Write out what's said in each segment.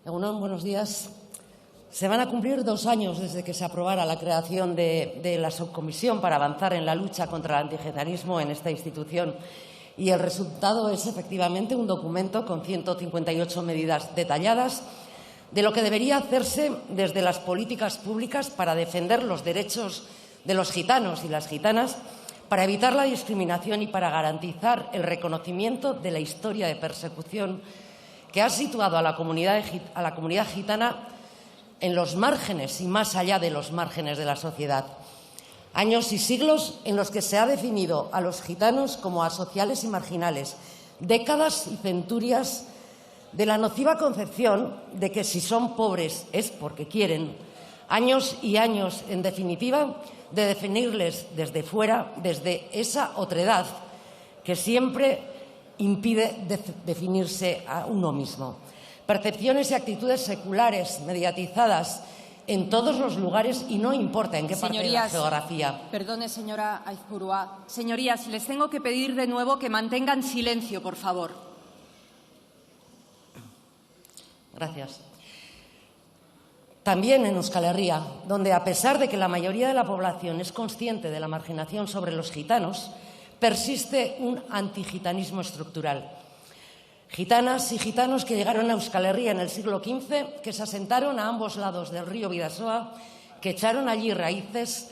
Egunon, buenos días. Se van a cumplir 2 años desde que se aprobara la creación de la subcomisión para avanzar en la lucha contra el antigitanismo en esta institución. Y el resultado es efectivamente un documento con 158 medidas detalladas de lo que debería hacerse desde las políticas públicas para defender los derechos de los gitanos y las gitanas, para evitar la discriminación y para garantizar el reconocimiento de la historia de persecución que ha situado a la comunidad gitana en los márgenes y más allá de los márgenes de la sociedad. Años y siglos en los que se ha definido a los gitanos como asociales y marginales. Décadas y centurias de la nociva concepción de que si son pobres es porque quieren. Años y años, en definitiva, de definirles desde fuera, desde esa otredad que siempre impide definirse a uno mismo. Percepciones y actitudes seculares, mediatizadas en todos los lugares y no importa en qué parte de la geografía. Perdone, señora Aizpurua. Señorías, les tengo que pedir de nuevo que mantengan silencio, por favor. Gracias. También en Euskal Herria, donde a pesar de que la mayoría de la población es consciente de la marginación sobre los gitanos, persiste un antigitanismo estructural. Gitanas y gitanos que llegaron a Euskal Herria en el siglo XV, que se asentaron a ambos lados del río Bidasoa, que echaron allí raíces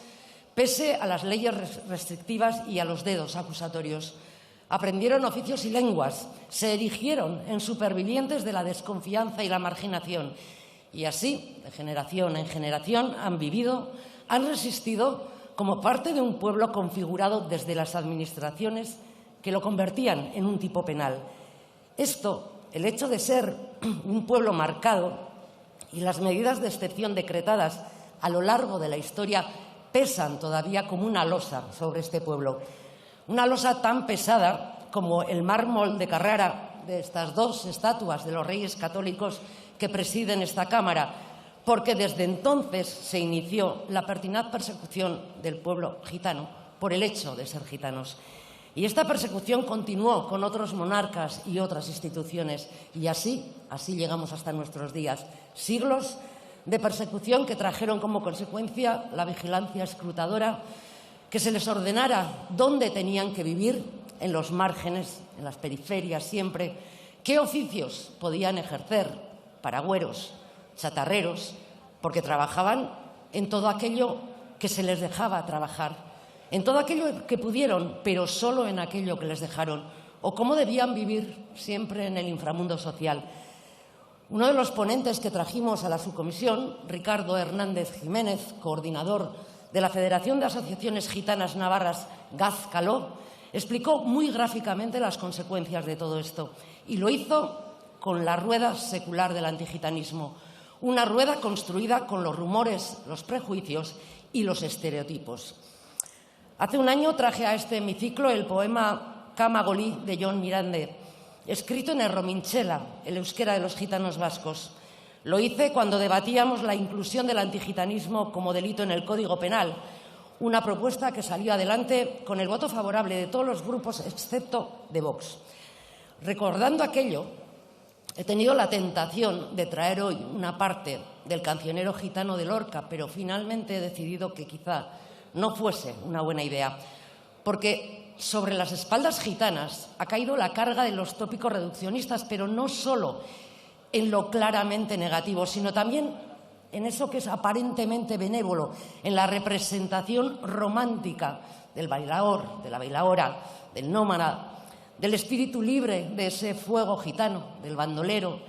pese a las leyes restrictivas y a los dedos acusatorios. Aprendieron oficios y lenguas, se erigieron en supervivientes de la desconfianza y la marginación. Y así, de generación en generación, han vivido, han resistido como parte de un pueblo configurado desde las administraciones que lo convertían en un tipo penal. Esto, el hecho de ser un pueblo marcado y las medidas de excepción decretadas a lo largo de la historia pesan todavía como una losa sobre este pueblo. Una losa tan pesada como el mármol de Carrara de estas 2 estatuas de los reyes católicos que presiden esta Cámara, porque desde entonces se inició la pertinaz persecución del pueblo gitano por el hecho de ser gitanos. Y esta persecución continuó con otros monarcas y otras instituciones. Y así llegamos hasta nuestros días. Siglos de persecución que trajeron como consecuencia la vigilancia escrutadora, que se les ordenara dónde tenían que vivir, en los márgenes, en las periferias siempre, qué oficios podían ejercer, paragüeros, chatarreros, porque trabajaban en todo aquello que se les dejaba trabajar, en todo aquello que pudieron, pero solo en aquello que les dejaron, o cómo debían vivir siempre en el inframundo social. Uno de los ponentes que trajimos a la subcomisión, Ricardo Hernández Jiménez, coordinador de la Federación de Asociaciones Gitanas Navarras, Gazcaló, explicó muy gráficamente las consecuencias de todo esto y lo hizo con la rueda secular del antigitanismo, una rueda construida con los rumores, los prejuicios y los estereotipos. Hace un año traje a este hemiciclo el poema Kamagolí de Jon Mirande, escrito en el rominchela, el euskera de los gitanos vascos. Lo hice cuando debatíamos la inclusión del antigitanismo como delito en el Código Penal, una propuesta que salió adelante con el voto favorable de todos los grupos excepto de Vox. Recordando aquello, he tenido la tentación de traer hoy una parte del cancionero gitano de Lorca, pero finalmente he decidido que quizá no fuese una buena idea, porque sobre las espaldas gitanas ha caído la carga de los tópicos reduccionistas, pero no solo en lo claramente negativo, sino también en eso que es aparentemente benévolo, en la representación romántica del bailaor, de la bailaora, del nómada, del espíritu libre de ese fuego gitano, del bandolero.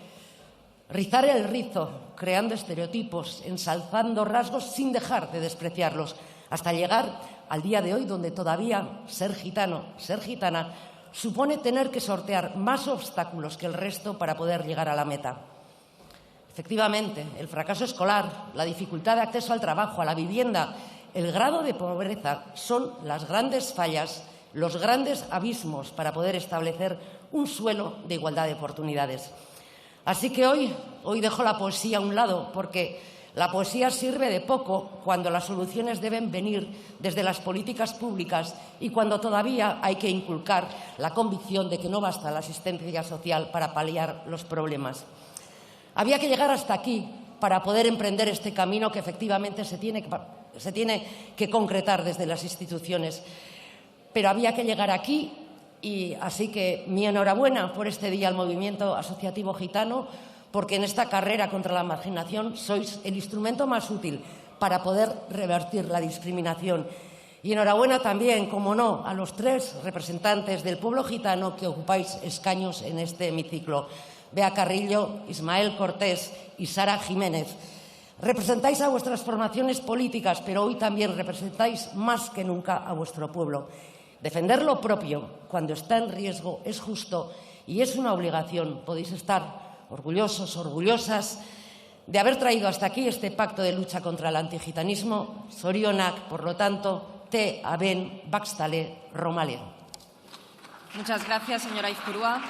Rizar el rizo, creando estereotipos, ensalzando rasgos sin dejar de despreciarlos, hasta llegar al día de hoy donde todavía ser gitano, ser gitana, supone tener que sortear más obstáculos que el resto para poder llegar a la meta. Efectivamente, el fracaso escolar, la dificultad de acceso al trabajo, a la vivienda, el grado de pobreza son las grandes fallas, los grandes abismos para poder establecer un suelo de igualdad de oportunidades. Así que hoy dejo la poesía a un lado, porque la poesía sirve de poco cuando las soluciones deben venir desde las políticas públicas y cuando todavía hay que inculcar la convicción de que no basta la asistencia social para paliar los problemas. Había que llegar hasta aquí para poder emprender este camino que efectivamente se tiene que concretar desde las instituciones. Pero había que llegar aquí y así que mi enhorabuena por este día al movimiento asociativo gitano, porque en esta carrera contra la marginación sois el instrumento más útil para poder revertir la discriminación. Y enhorabuena también, como no, a los 3 representantes del pueblo gitano que ocupáis escaños en este hemiciclo. Bea Carrillo, Ismael Cortés y Sara Jiménez. Representáis a vuestras formaciones políticas, pero hoy también representáis más que nunca a vuestro pueblo. Defender lo propio cuando está en riesgo es justo y es una obligación. Podéis estar orgullosos, orgullosas de haber traído hasta aquí este pacto de lucha contra el antigitanismo. Zorionak, por lo tanto, te aben baxtale romale. Muchas gracias, señora Aizpurua.